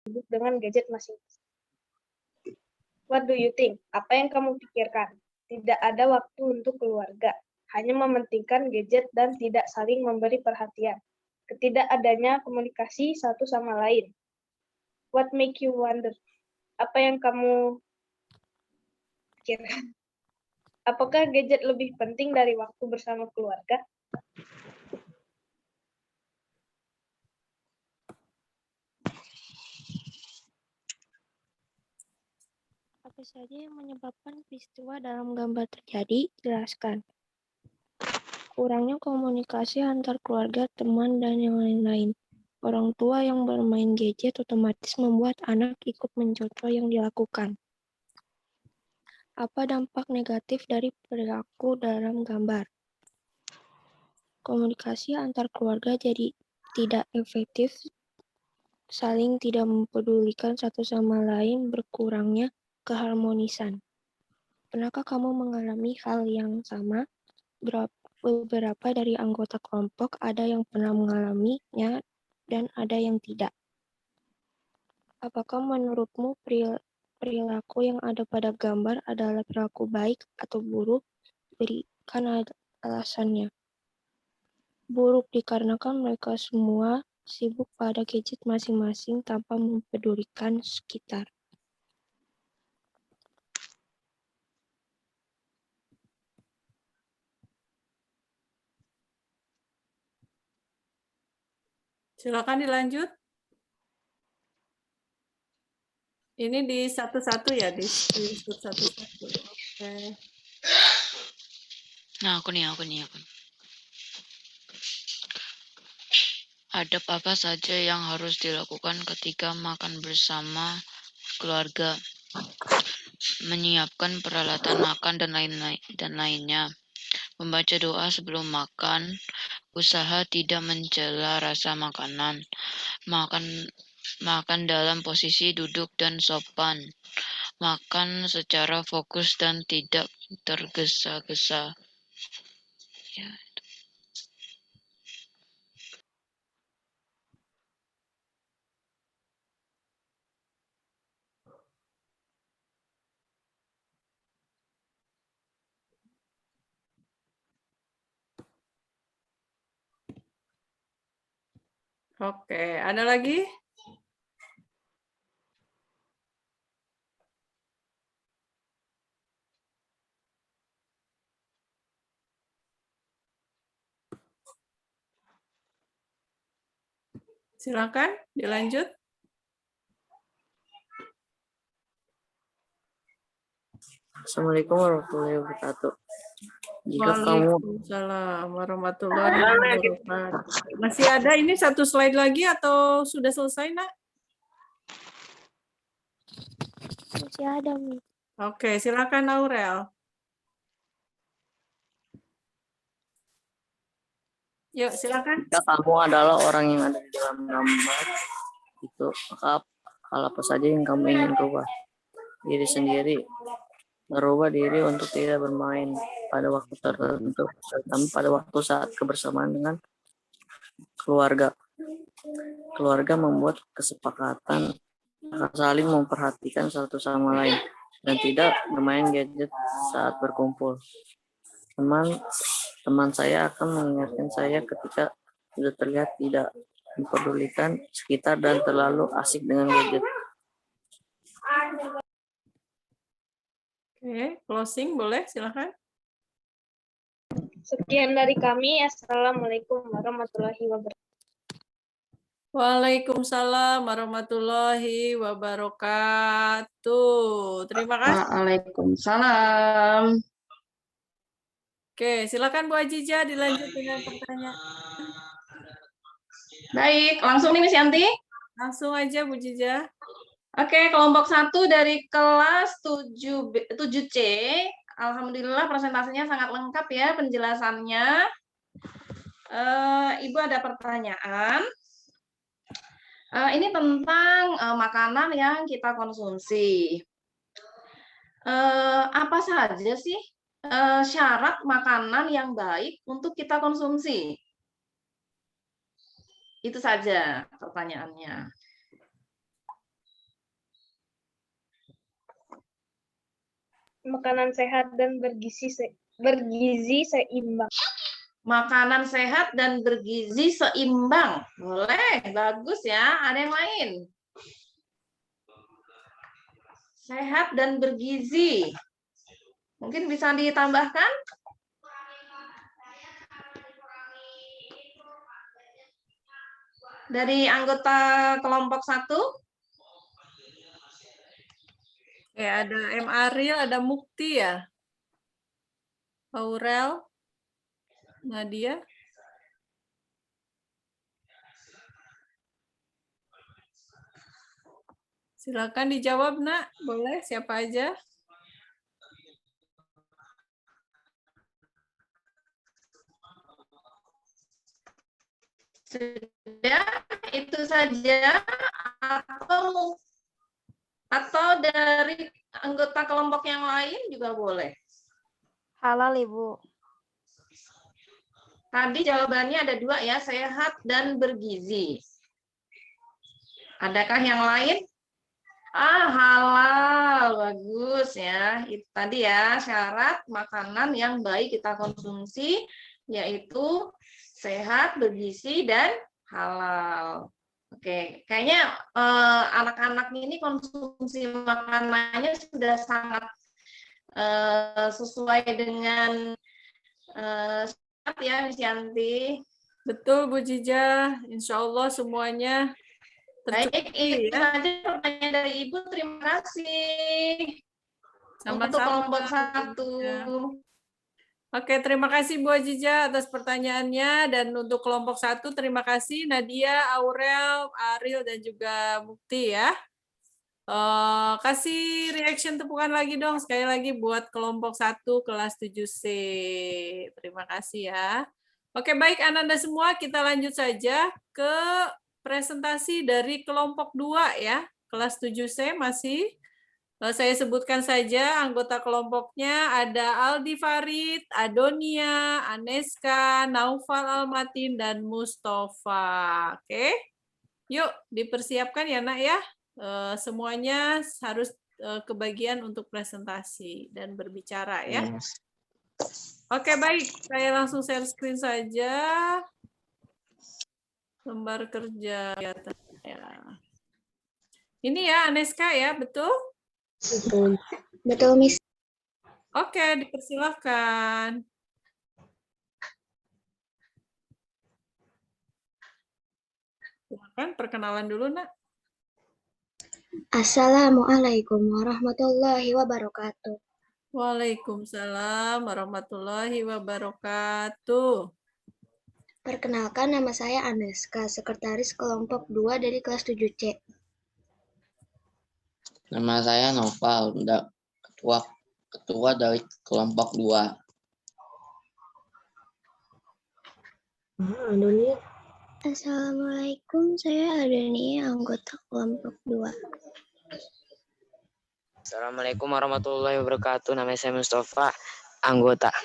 sibuk dengan gadget masing-masing. What do you think? Apa yang kamu pikirkan? Tidak ada waktu untuk keluarga, hanya mementingkan gadget dan tidak saling memberi perhatian. Ketidakadanya komunikasi satu sama lain. What make you wonder? Apa yang kamu pikirkan? Apakah gadget lebih penting dari waktu bersama keluarga? Apa saja yang menyebabkan peristiwa dalam gambar terjadi? Jelaskan. Kurangnya komunikasi antar keluarga, teman, dan yang lain-lain. Orang tua yang bermain gadget otomatis membuat anak ikut mencontoh yang dilakukan. Apa dampak negatif dari perilaku dalam gambar? Komunikasi antar keluarga jadi tidak efektif, saling tidak mempedulikan satu sama lain, berkurangnya keharmonisan. Pernahkah kamu mengalami hal yang sama? Beberapa dari anggota kelompok ada yang pernah mengalaminya dan ada yang tidak. Apakah menurutmu perilaku yang ada pada gambar adalah perilaku baik atau buruk? Berikan alasannya. Buruk dikarenakan mereka semua sibuk pada gadget masing-masing tanpa mempedulikan sekitar. Silakan dilanjut. Ini di satu-satu ya, di satu-satu. Oke. Nah, aku nih. Adab apa saja yang harus dilakukan ketika makan bersama keluarga? Menyiapkan peralatan makan dan lainnya. Membaca doa sebelum makan. Usaha tidak mencela rasa makanan. Makan dalam posisi duduk dan sopan. Makan secara fokus dan tidak tergesa-gesa. Ya. Oke, ada lagi? Silakan dilanjut. Assalamualaikum warahmatullahi wabarakatuh. Jika kamu Waalaikumsalam warahmatullahi wabarakatuh. Masih ada ini satu slide lagi atau sudah selesai, Nak? Masih ada, Mi. Oke, silakan Aurel. Yuk, silakan. jika kamu adalah orang yang ada di dalam gambar itu, maka hal apa saja yang kamu ingin rubah? Diri sendiri, merubah diri untuk tidak bermain pada waktu tertentu, terutama pada waktu saat kebersamaan dengan keluarga. Keluarga membuat kesepakatan akan saling memperhatikan satu sama lain dan tidak bermain gadget saat berkumpul. Teman saya akan mengingatkan saya ketika sudah terlihat tidak mempedulikan sekitar dan terlalu asik dengan gadget. Oke, closing boleh, silakan. Sekian dari kami. Assalamualaikum warahmatullahi wabarakatuh. Waalaikumsalam warahmatullahi wabarakatuh. Terima kasih. Waalaikumsalam. Oke, silakan Bu Ajija dilanjut dengan pertanyaan. Baik, langsung nih Miss Yanti. Langsung aja Bu Jija. Oke, kelompok 1 dari kelas 7C. Alhamdulillah presentasinya sangat lengkap ya penjelasannya. Ibu ada pertanyaan. Ini tentang makanan yang kita konsumsi. Apa saja sih syarat makanan yang baik untuk kita konsumsi? Itu saja pertanyaannya. makanan sehat dan bergizi seimbang. Makanan sehat dan bergizi seimbang. Boleh, bagus ya. Ada yang lain? Sehat dan bergizi. Mungkin bisa ditambahkan? Dari anggota kelompok 1? Ya, ada M. Ariel, ada Mukti ya. Aurel, Nadia. Silakan dijawab, Nak. Boleh, siapa aja? Sudah, itu saja. Atau dari anggota kelompok yang lain juga boleh. Halal, Ibu. Tadi jawabannya ada 2 ya, sehat dan bergizi. Adakah yang lain? Halal, bagus ya. Itu tadi ya, syarat makanan yang baik kita konsumsi, yaitu sehat, bergizi, dan halal. Oke, kayaknya anak-anak ini konsumsi makanannya sudah sangat sesuai dengan syarat ya, Miss Yanti. Betul, Bu Jija. Insya Allah semuanya Baik, tercukupi itu ya. saja pertanyaan dari Ibu. Terima kasih untuk Sama-sama, kelompok Bu 1. Jija. Oke, terima kasih Bu Jija atas pertanyaannya. Dan untuk kelompok 1, terima kasih Nadia, Aurel, Ariel, dan juga Mukti ya. Kasih reaction tepukan lagi dong, sekali lagi buat kelompok 1 kelas 7C. Terima kasih ya. Oke, baik Ananda semua, kita lanjut saja ke presentasi dari kelompok 2 ya. Kelas 7C masih. Saya sebutkan saja anggota kelompoknya ada Aldi Farid, Adonia, Aneska, Naufal Almatin, dan Mustafa. Oke, yuk dipersiapkan ya Nak ya. Semuanya harus kebagian untuk presentasi dan berbicara ya. Oke, baik. Saya langsung share screen saja. Lembar kerja. Ya. Ini ya Aneska ya, betul? Betul, Miss. Oke, dipersilahkan. Silakan perkenalan dulu, Nak. Assalamualaikum warahmatullahi wabarakatuh. Waalaikumsalam warahmatullahi wabarakatuh. Perkenalkan, nama saya Aneska, sekretaris kelompok 2 dari kelas 7C. Nama saya Noval, ketua dari kelompok 2. Assalamualaikum, saya Adonia, anggota kelompok 2. Assalamualaikum warahmatullahi wabarakatuh. Nama saya Mustafa, anggota.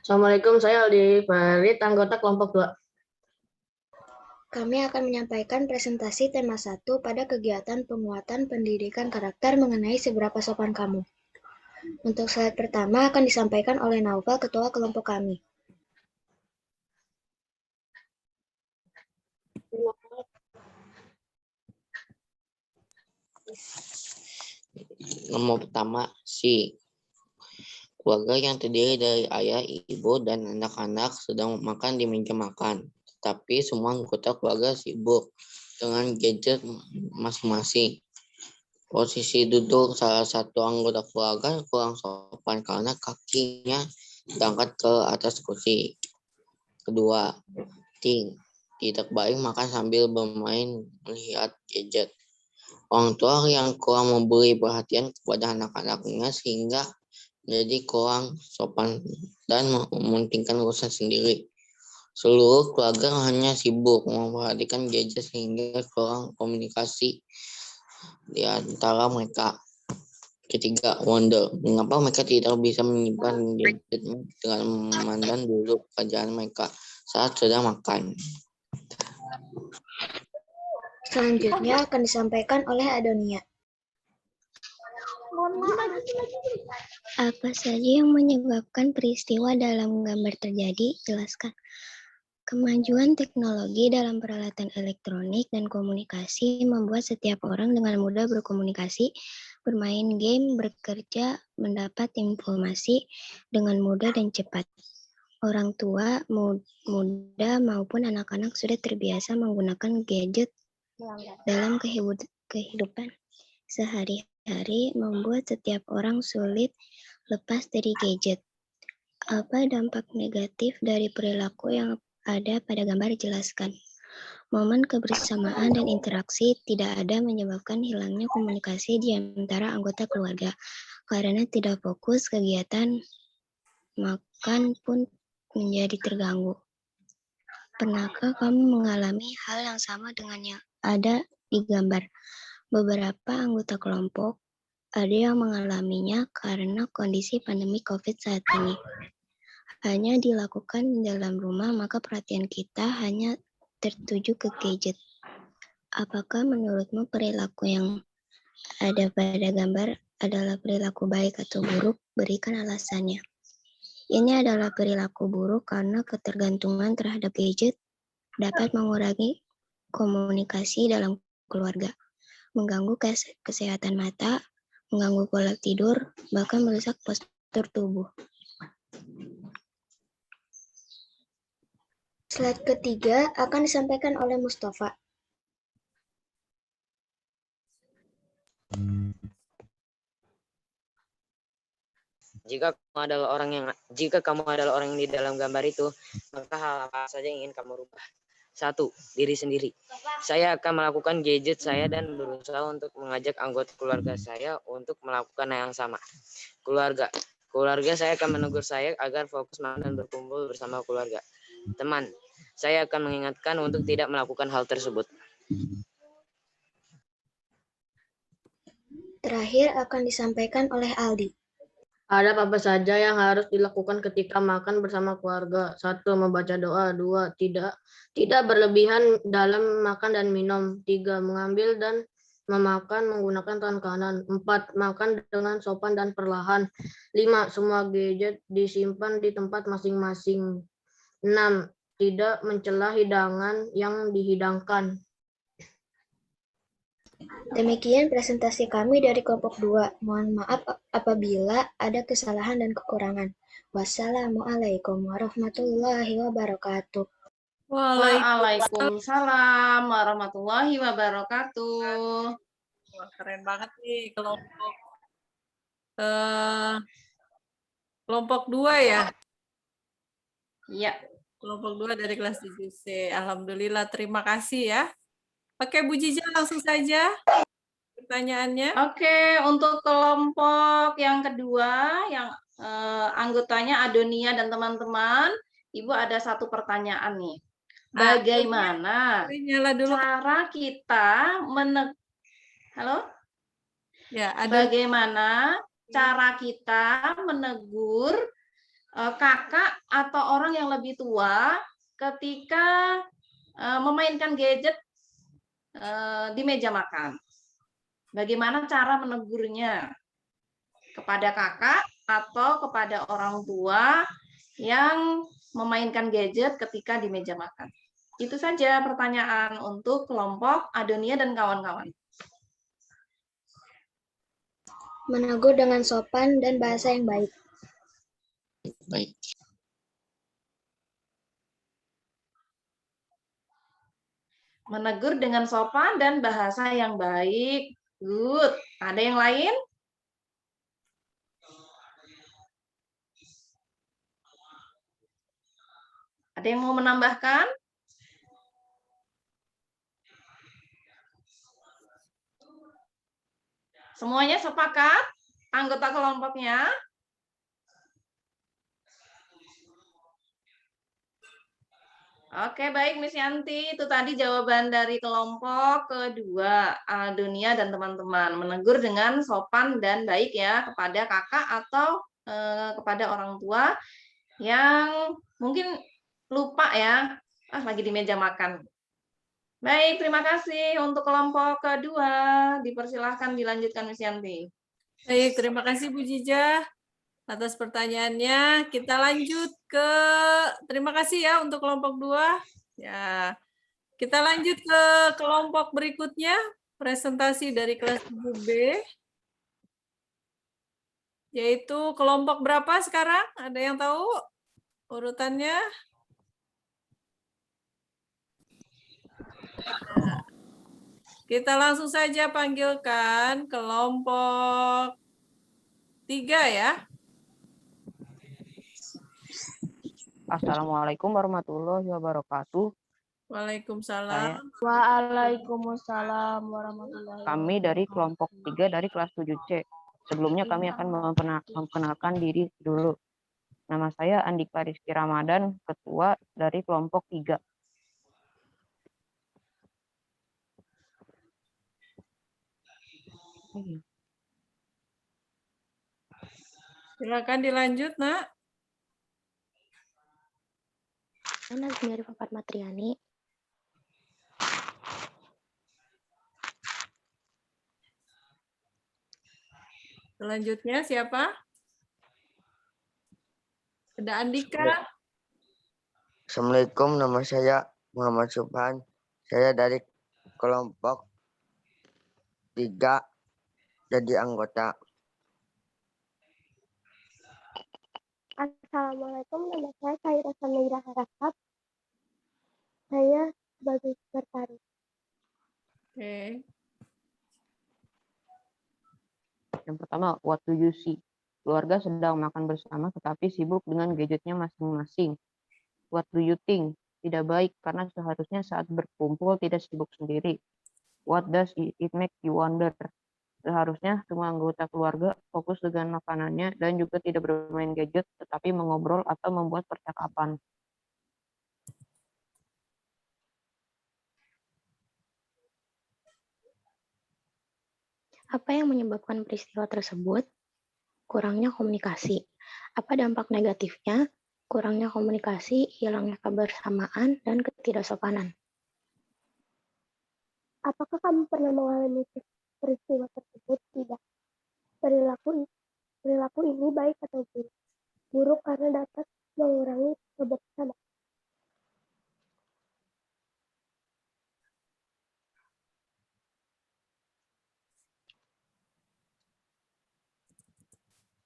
Assalamualaikum, saya Aldi Farid, anggota kelompok 2. Kami akan menyampaikan presentasi tema 1 pada kegiatan penguatan pendidikan karakter mengenai seberapa sopan kamu. Untuk slide pertama akan disampaikan oleh Naufal, ketua kelompok kami. Nomor pertama, si keluarga yang terdiri dari ayah, ibu, dan anak-anak sedang makan di meja makan. Tetapi semua anggota keluarga sibuk dengan gadget masing-masing. Posisi duduk salah satu anggota keluarga kurang sopan karena kakinya diangkat ke atas kursi. Kedua, tidak baik makan sambil bermain melihat gadget. Orang tua yang kurang memberi perhatian kepada anak-anaknya sehingga menjadi kurang sopan dan mementingkan urusan sendiri. Seluruh keluarga hanya sibuk memperhatikan gadget sehingga kurang komunikasi di antara mereka. Ketiga, wonder, mengapa mereka tidak bisa menyimpan gadgetnya dengan memandang dulu pekerjaan mereka saat sedang makan. Selanjutnya akan disampaikan oleh Adonia. Apa saja yang menyebabkan peristiwa dalam gambar terjadi? Jelaskan. Kemajuan teknologi dalam peralatan elektronik dan komunikasi membuat setiap orang dengan mudah berkomunikasi, bermain game, bekerja, mendapat informasi dengan mudah dan cepat. Orang tua, muda maupun anak-anak sudah terbiasa menggunakan gadget dalam kehidupan sehari-hari, membuat setiap orang sulit lepas dari gadget. Apa dampak negatif dari perilaku yang ada pada gambar? Jelaskan. Momen kebersamaan dan interaksi tidak ada menyebabkan hilangnya komunikasi di antara anggota keluarga. Karena tidak fokus, kegiatan makan pun menjadi terganggu. Pernahkah kamu mengalami hal yang sama dengan yang ada di gambar? Beberapa anggota kelompok ada yang mengalaminya karena kondisi pandemi COVID saat ini. Hanya dilakukan di dalam rumah, maka perhatian kita hanya tertuju ke gadget. Apakah menurutmu perilaku yang ada pada gambar adalah perilaku baik atau buruk? Berikan alasannya. Ini adalah perilaku buruk karena ketergantungan terhadap gadget dapat mengurangi komunikasi dalam keluarga, mengganggu kesehatan mata, mengganggu pola tidur, bahkan merusak postur tubuh. Slide ketiga akan disampaikan oleh Mustafa. Jika kamu adalah orang yang di dalam gambar itu, maka hal apa saja yang ingin kamu rubah? 1. Diri sendiri. Saya akan melakukan gadget saya dan berusaha untuk mengajak anggota keluarga saya untuk melakukan yang sama. Keluarga saya akan menegur saya agar fokus makan dan berkumpul bersama keluarga. Teman, saya akan mengingatkan untuk tidak melakukan hal tersebut. Terakhir akan disampaikan oleh Aldi. Ada apa saja yang harus dilakukan ketika makan bersama keluarga? 1. Membaca doa. 2. Tidak berlebihan dalam makan dan minum. 3. Mengambil dan memakan menggunakan tangan kanan. 4. Makan dengan sopan dan perlahan. 5. Semua gadget disimpan di tempat masing-masing. 6. Tidak mencela hidangan yang dihidangkan. Demikian presentasi kami dari kelompok 2. Mohon maaf apabila ada kesalahan dan kekurangan. Wassalamualaikum warahmatullahi wabarakatuh. Waalaikumsalam warahmatullahi wabarakatuh. Wah, keren banget nih kelompok 2 ya. Iya. Kelompok 2 dari kelas 7C. Alhamdulillah, terima kasih ya. Oke, Bu Jija, langsung saja pertanyaannya. Oke, untuk kelompok yang kedua, yang anggotanya Adonia dan teman-teman, Ibu ada satu pertanyaan nih. Bagaimana cara kita bagaimana cara kita menegur kakak atau orang yang lebih tua ketika memainkan gadget di meja makan? Bagaimana cara menegurnya kepada kakak atau kepada orang tua yang memainkan gadget ketika di meja makan? Itu saja pertanyaan untuk kelompok Adonia dan kawan-kawan. Menegur dengan sopan dan bahasa yang baik. Baik. Menegur dengan sopan dan bahasa yang baik. Good. Ada yang lain? Ada yang mau menambahkan? Semuanya sepakat? Anggota kelompoknya? Oke, baik Miss Yanti. Itu tadi jawaban dari kelompok kedua, Adonia dan teman-teman. Menegur dengan sopan dan baik ya kepada kakak atau kepada orang tua yang mungkin lupa ya, lagi di meja makan. Baik, terima kasih untuk kelompok kedua. Dipersilahkan dilanjutkan Miss Yanti. Baik, terima kasih Bu Jijah atas pertanyaannya. Kita lanjut ke, terima kasih ya untuk kelompok 2. Ya, kita lanjut ke kelompok berikutnya, presentasi dari kelas 7B. Yaitu kelompok berapa sekarang? Ada yang tahu urutannya? Kita langsung saja panggilkan kelompok 3 ya. Assalamualaikum warahmatullahi wabarakatuh. Waalaikumsalam. Waalaikumsalam warahmatullahi Kami dari kelompok 3 dari kelas 7C. Sebelumnya kami akan memperkenalkan diri dulu. Nama saya Andika Rizky Ramadan, ketua dari kelompok 3. Silakan dilanjut, Nak. Saya Nazmi Arifah Fatmatriani. Selanjutnya siapa? Ada Andika. Assalamualaikum, nama saya Muhammad Subhan. Saya dari kelompok 3 jadi anggota. Assalamualaikum, nama saya Khaira Samira Harahap. Saya sebagai sekretaris. Oke. Yang pertama, what do you see? Keluarga sedang makan bersama tetapi sibuk dengan gadgetnya masing-masing. What do you think? Tidak baik karena seharusnya saat berkumpul tidak sibuk sendiri. What does it make you wonder? Seharusnya semua anggota keluarga fokus dengan makanannya dan juga tidak bermain gadget tetapi mengobrol atau membuat percakapan. Apa yang menyebabkan peristiwa tersebut? Kurangnya komunikasi. Apa dampak negatifnya? Kurangnya komunikasi, hilangnya kebersamaan, dan ketidaksopanan. Apakah kamu pernah mengalami peristiwa tersebut? Tidak. Perilaku ini baik atau buruk? Buruk karena dapat mengurangi kebersamaan.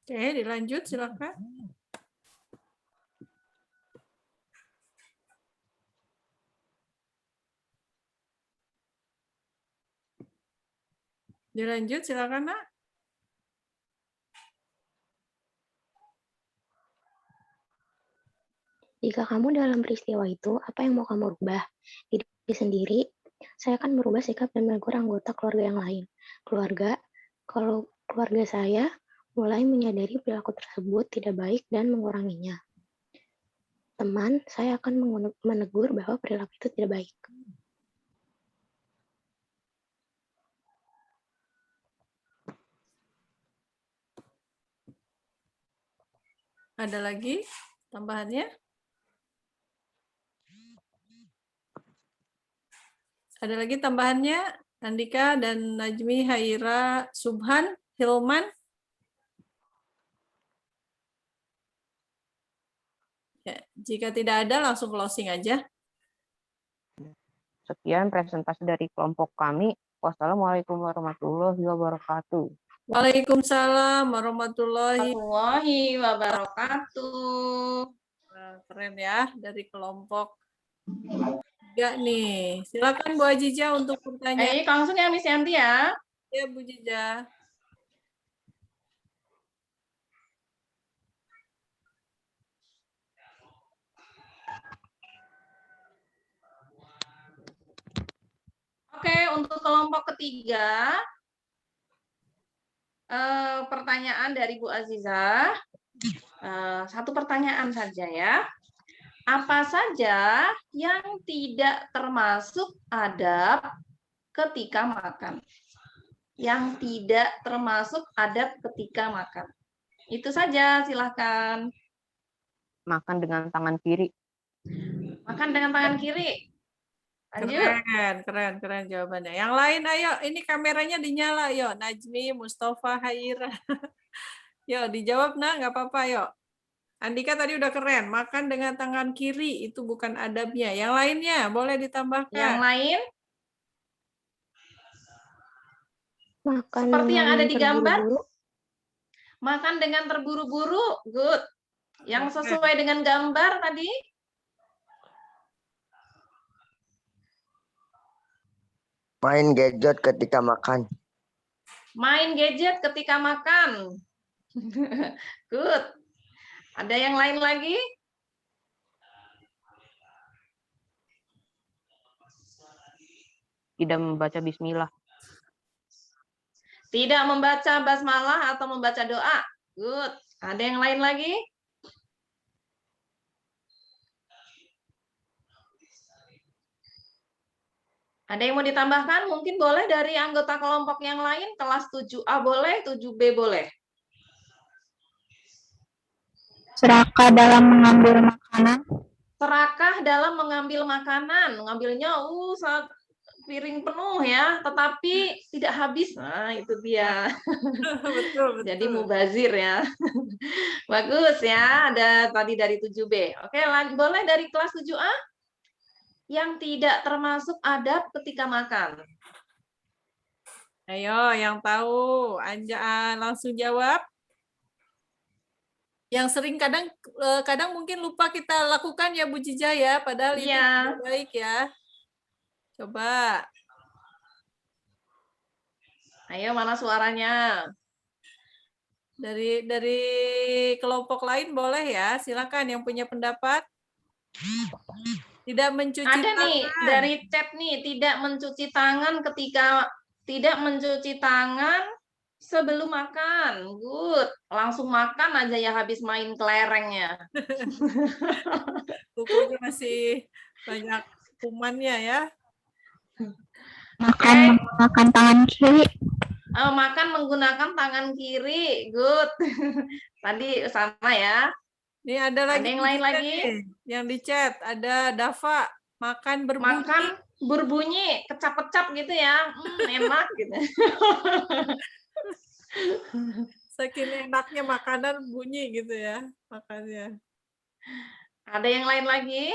Oke, dilanjut silakan. Dilanjut silakan, Nak. Jika kamu dalam peristiwa itu, apa yang mau kamu rubah? Diri sendiri, saya akan merubah sikap dan menegur anggota keluarga yang lain. Kalau keluarga saya mulai menyadari perilaku tersebut tidak baik dan menguranginya. Teman, saya akan menegur bahwa perilaku itu tidak baik. Ada lagi tambahannya? Ada lagi tambahannya? Andika dan Najmi, Haira, Subhan, Hilman? Ya, jika tidak ada, langsung closing aja. Sekian presentasi dari kelompok kami. Wassalamualaikum warahmatullahi wabarakatuh. Waalaikumsalam warahmatullahi wabarakatuh. Keren ya, dari kelompok 3 nih. Silakan Bu Ajija untuk pertanyaan. Langsung ya Miss Yanti ya. Ya Bu Jija. Oke, untuk kelompok ketiga, pertanyaan dari Bu Azizah. Satu pertanyaan saja ya. Apa saja yang tidak termasuk adab ketika makan? Yang tidak termasuk adab ketika makan. Itu saja, silahkan. Makan dengan tangan kiri. Makan dengan tangan kiri. Lanjut. Keren jawabannya. Yang lain ayo, ini kameranya dinyala, yuk. Najmi, Mustafa, Haira. Yuk, dijawab nah, nggak apa-apa, yuk. Andika tadi udah keren, makan dengan tangan kiri itu bukan adabnya. Yang lainnya boleh ditambahkan. Yang lain Makan seperti yang dengan ada di gambar. terburu-buru. Makan dengan terburu-buru, good. Yang sesuai dengan gambar tadi. Main gadget ketika makan. Main gadget ketika makan. Good. Ada yang lain lagi? Tidak membaca bismillah. Tidak membaca basmalah atau membaca doa. Good. Ada yang lain lagi? Ada yang mau ditambahkan? Mungkin boleh dari anggota kelompok yang lain. Kelas 7A boleh, 7B boleh. Serakah dalam mengambil makanan. Serakah dalam mengambil makanan. Mengambilnya piring penuh ya, tetapi tidak habis. Nah, itu dia. Betul. Jadi mubazir ya. Bagus ya, ada tadi dari 7B. Oke, boleh dari kelas 7A? Yang tidak termasuk adab ketika makan. Ayo, yang tahu, Anja langsung jawab. Yang sering kadang mungkin lupa kita lakukan ya Bu Jija ya, padahal itu baik ya. Coba. Ayo, mana suaranya? Dari kelompok lain boleh ya, silakan yang punya pendapat. Tidak mencuci Ada tangan. nih dari chat nih, tidak mencuci tangan sebelum makan. Good. Langsung makan aja ya habis main kelerengnya. Kukunya masih banyak kumannya ya. Makan menggunakan tangan kiri. Makan menggunakan tangan kiri. Good. Tadi sama ya. Ini ada lagi yang lain lagi? Yang di chat ada Dava, makan berbunyi. Makan berbunyi, kecap-kecap gitu ya. Enak gitu. Saking enaknya makanan bunyi gitu ya, makannya. Ada yang lain lagi?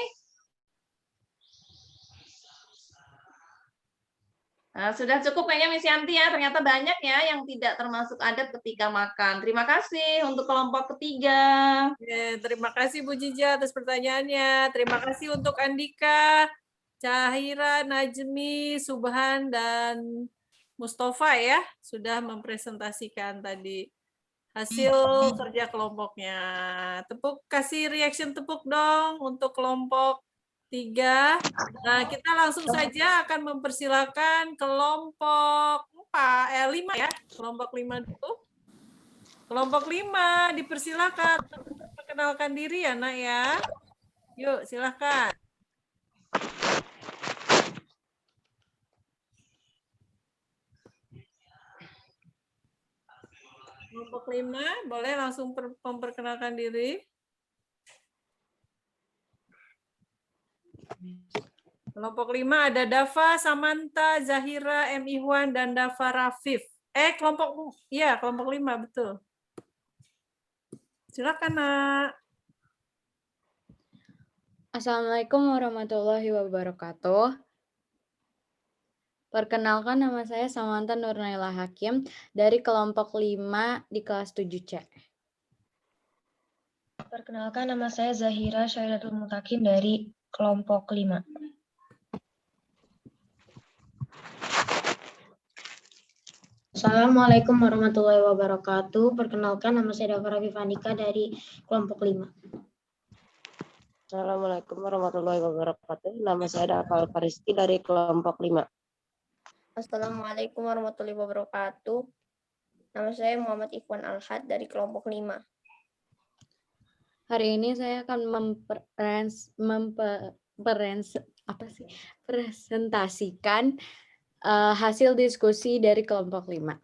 Nah, sudah cukup kayaknya Miss Yanti ya. Ternyata banyak ya yang tidak termasuk adab ketika makan. Terima kasih untuk kelompok ketiga. Terima kasih Bu Jija atas pertanyaannya. Terima kasih untuk Andika, Cahira, Najmi, Subhan, dan Mustafa ya. Sudah mempresentasikan tadi hasil kerja kelompoknya. Kasih reaction tepuk dong untuk kelompok 3. Nah, kita langsung saja akan mempersilakan kelompok 5 ya. Kelompok 5 dulu. Kelompok 5 dipersilakan untuk memperkenalkan diri ya, Nak ya. Yuk, silakan. Kelompok 5 boleh langsung memperkenalkan diri. Kelompok 5 ada Dava, Samantha, Zahira, M. Ihwan, dan Dava Rafif. Kelompok 5 betul. Silakan, Nak. Assalamualaikum warahmatullahi wabarakatuh. Perkenalkan, nama saya Samantha Nurnaila Hakim dari kelompok 5 di kelas 7C. Perkenalkan, nama saya Zahira Syairatul Mutakin dari kelompok 5. Assalamualaikum warahmatullahi wabarakatuh. Perkenalkan, nama saya Dava Rafif Andika dari kelompok 5. Assalamualaikum warahmatullahi wabarakatuh. Nama saya Dava Fariski dari kelompok 5. Assalamualaikum warahmatullahi wabarakatuh. Nama saya Muhammad Ikhwan Alhad dari kelompok 5. Hari ini saya akan presentasikan hasil diskusi dari kelompok 5.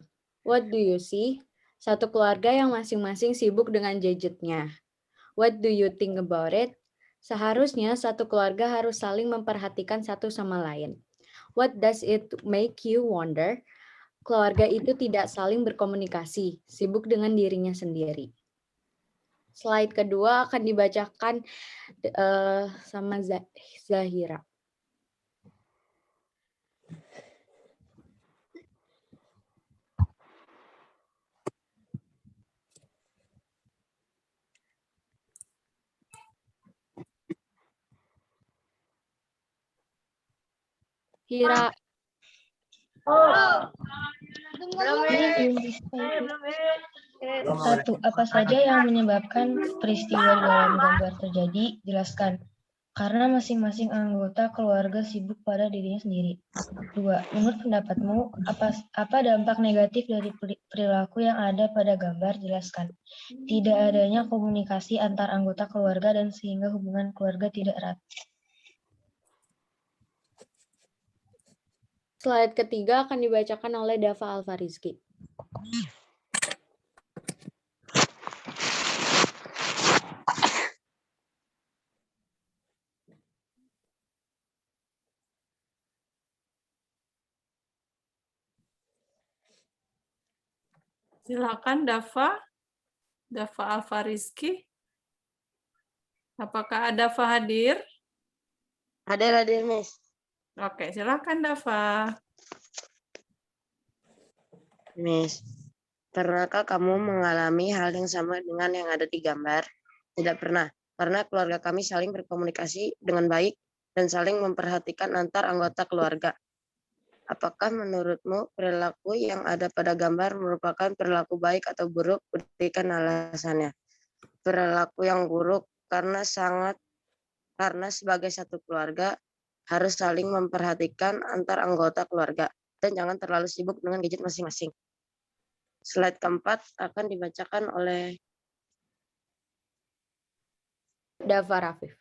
What do you see? Satu keluarga yang masing-masing sibuk dengan gadgetnya. What do you think about it? Seharusnya satu keluarga harus saling memperhatikan satu sama lain. What does it make you wonder? Keluarga itu tidak saling berkomunikasi, sibuk dengan dirinya sendiri. Slide kedua akan dibacakan sama Zahira. Hira. Satu, apa saja yang menyebabkan peristiwa di dalam gambar terjadi? Jelaskan. Karena masing-masing anggota keluarga sibuk pada dirinya sendiri. 2. Menurut pendapatmu, apa dampak negatif dari perilaku yang ada pada gambar? Jelaskan. Tidak adanya komunikasi antar anggota keluarga dan sehingga hubungan keluarga tidak erat. Slide ketiga akan dibacakan oleh Dava Alfarizki. Silakan Dava Alfarizki. Apakah Dava hadir? Hadir, Miss. Oke, silakan Dava. Miss, pernahkah kamu mengalami hal yang sama dengan yang ada di gambar? Tidak pernah, karena keluarga kami saling berkomunikasi dengan baik dan saling memperhatikan antar anggota keluarga. Apakah menurutmu perilaku yang ada pada gambar merupakan perilaku baik atau buruk? Berikan alasannya. Perilaku yang buruk karena sebagai satu keluarga harus saling memperhatikan antar anggota keluarga dan jangan terlalu sibuk dengan gadget masing-masing. Slide keempat akan dibacakan oleh Dava Rafif.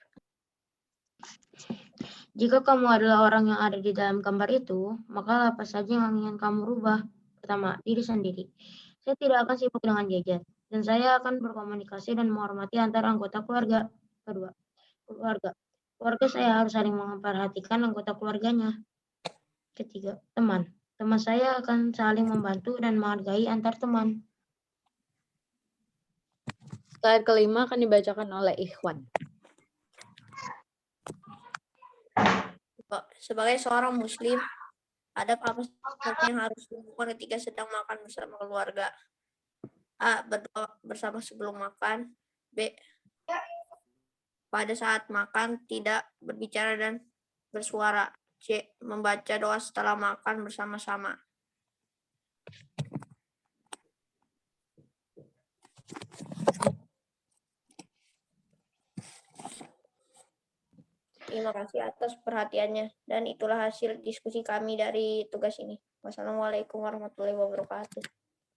Jika kamu adalah orang yang ada di dalam gambar itu, maka apa saja yang ingin kamu rubah? Pertama, diri sendiri. Saya tidak akan sibuk dengan gadget, dan saya akan berkomunikasi dan menghormati antar anggota keluarga. Kedua, keluarga. Keluarga saya harus saling memperhatikan anggota keluarganya. Ketiga, teman. Teman saya akan saling membantu dan menghargai antar teman. Slide kelima akan dibacakan oleh Ikhwan. Sebagai seorang muslim, adab apa saja yang harus dilakukan ketika sedang makan bersama keluarga? A. Berdoa bersama sebelum makan. B. Pada saat makan tidak berbicara dan bersuara. C. Membaca doa setelah makan bersama-sama. Terima kasih atas perhatiannya. Dan itulah hasil diskusi kami dari tugas ini. Wassalamualaikum warahmatullahi wabarakatuh.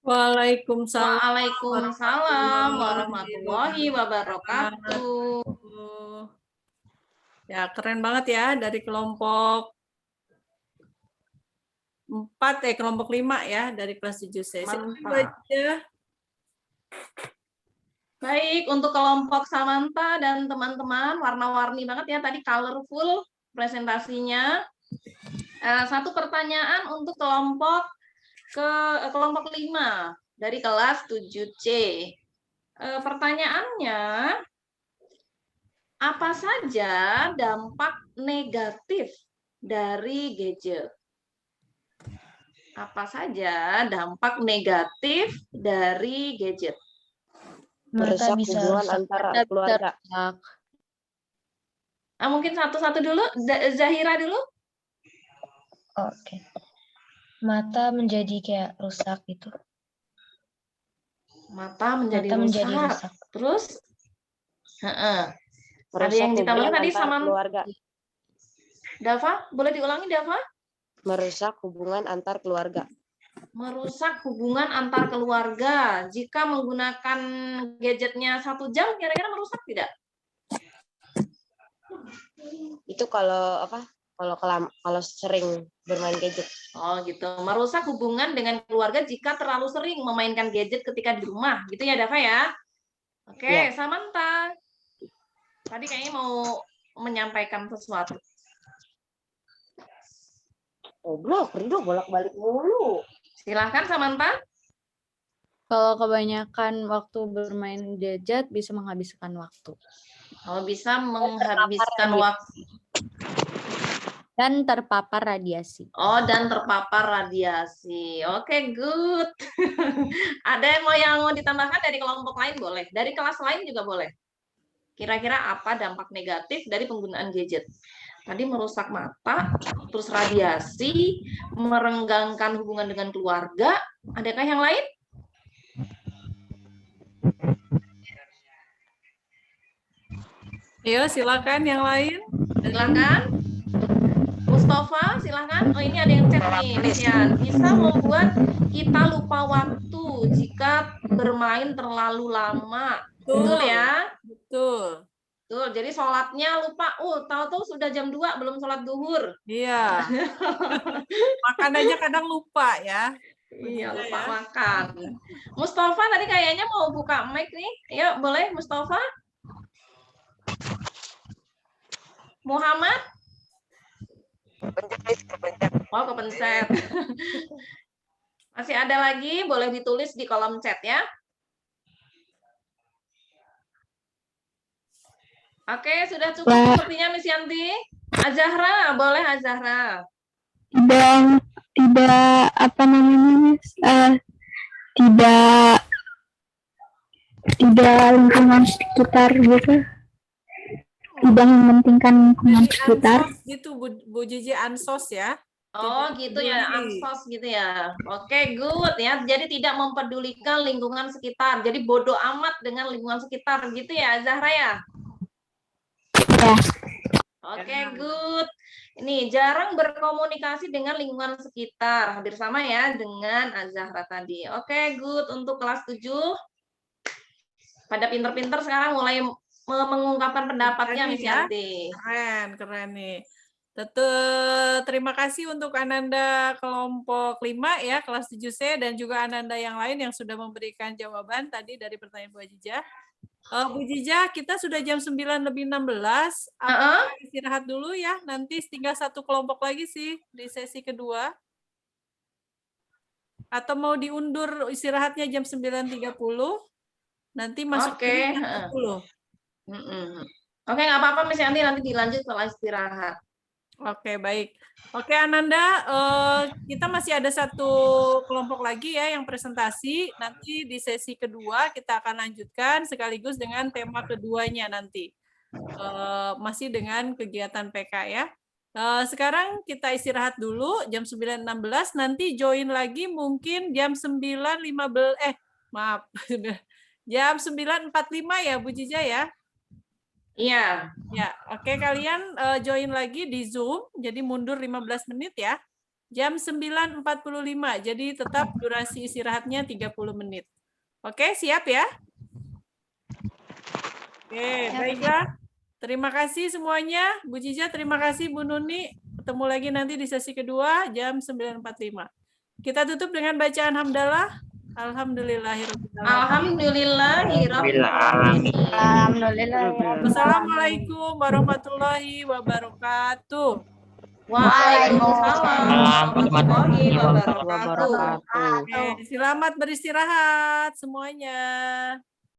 Waalaikumsalam. Waalaikumsalam warahmatullahi wabarakatuh. Ya, keren banget ya dari kelompok 4 kelompok 5 ya dari kelas 7C. Baik, untuk kelompok Samantha dan teman-teman, warna-warni banget ya tadi, colorful presentasinya. Satu pertanyaan untuk kelompok 5 dari kelas 7C. Pertanyaannya, apa saja dampak negatif dari gadget? Apa saja dampak negatif dari gadget? Merusak hubungan antara keluarga. Mungkin satu-satu dulu, Zahira dulu. Oke. Mata menjadi kayak rusak gitu. Mata menjadi rusak. Terus? Ada yang ditambahkan tadi sama keluarga. Dava, boleh diulangi Dava? Merusak hubungan antar keluarga. Merusak hubungan antar keluarga. Jika menggunakan gadgetnya 1 jam, kira-kira merusak tidak? Itu kalau sering bermain gadget. Oh gitu. Merusak hubungan dengan keluarga jika terlalu sering memainkan gadget ketika di rumah. Gitu ya Dava ya? Oke, Ya. Samantha. Tadi kayaknya mau menyampaikan sesuatu. Goblok, Ridho bolak-balik mulu. Silahkan Samantha. Kalau kebanyakan waktu bermain gadget bisa menghabiskan waktu. Kalau bisa menghabiskan waktu. Dan terpapar radiasi. Oh, dan terpapar radiasi. Oke, good. Ada yang mau ditambahkan dari kelompok lain boleh. Dari kelas lain juga boleh. Kira-kira apa dampak negatif dari penggunaan gadget? Tadi merusak mata, terus radiasi, merenggangkan hubungan dengan keluarga. Adakah yang lain? Ayo, silakan yang lain. Silakan. Mustafa, silakan. Oh, ini ada yang chat nih, Nisian. Bisa membuat kita lupa waktu jika bermain terlalu lama. Betul ya? Betul. Betul. Jadi sholatnya lupa. Tahu-tahu sudah jam 2 belum sholat duhur. Iya. Makan aja kadang lupa ya. Iya, lupa makan. Mustafa tadi kayaknya mau buka mic nih. Ayo, boleh Mustafa? Muhammad? Oh, kepencet. Masih ada lagi, boleh ditulis di kolom chat ya. Oke, sudah cukup sepertinya Miss Yanti. Azahra, boleh Azahra. Tidak apa namanya, tidak lingkungan sekitar gitu. Tidak mementingkan lingkungan sekitar. Gitu Bu Jiji, ansos ya. Oh gitu ya, ansos gitu ya. Oke, good ya. Jadi tidak mempedulikan lingkungan sekitar. Jadi bodoh amat dengan lingkungan sekitar gitu ya, Zahra ya. Ya. Oke, good. Ini jarang berkomunikasi dengan lingkungan sekitar. Hampir sama ya dengan Azahra tadi. Oke, good. Untuk kelas 7. Pada pinter-pinter sekarang mulai mengungkapkan pendapatnya, Miss Yanti. Keren nih. Terima kasih untuk Ananda kelompok 5 ya, kelas 7C, dan juga Ananda yang lain yang sudah memberikan jawaban tadi dari pertanyaan Bu Jijah. Bu Jijah, kita sudah jam 9:16. Istirahat dulu ya, nanti tinggal satu kelompok lagi sih di sesi kedua. Atau mau diundur istirahatnya jam 9:30, nanti masuk jam 10. Oke, nggak apa-apa Miss Yanti, nanti dilanjut setelah istirahat. Oke, baik. Oke, Ananda, kita masih ada satu kelompok lagi ya yang presentasi. Nanti di sesi kedua kita akan lanjutkan sekaligus dengan tema keduanya nanti. Masih dengan kegiatan PK ya. Sekarang kita istirahat dulu jam 9.16, nanti join lagi mungkin jam 9.15, jam 9.45 ya Bu Jija ya. Iya. Ya, oke, kalian join lagi di Zoom, jadi mundur 15 menit ya. Jam 9.45, jadi tetap durasi istirahatnya 30 menit. Oke, siap ya? Oke, baiklah. Terima kasih semuanya. Bu Jija, terima kasih Bu Nuni. Ketemu lagi nanti di sesi kedua jam 9.45. Kita tutup dengan bacaan hamdalah. Alhamdulillahirrahmanirrahim. Assalamualaikum warahmatullahi wabarakatuh. Waalaikumsalam warahmatullahi wabarakatuh. Selamat beristirahat semuanya.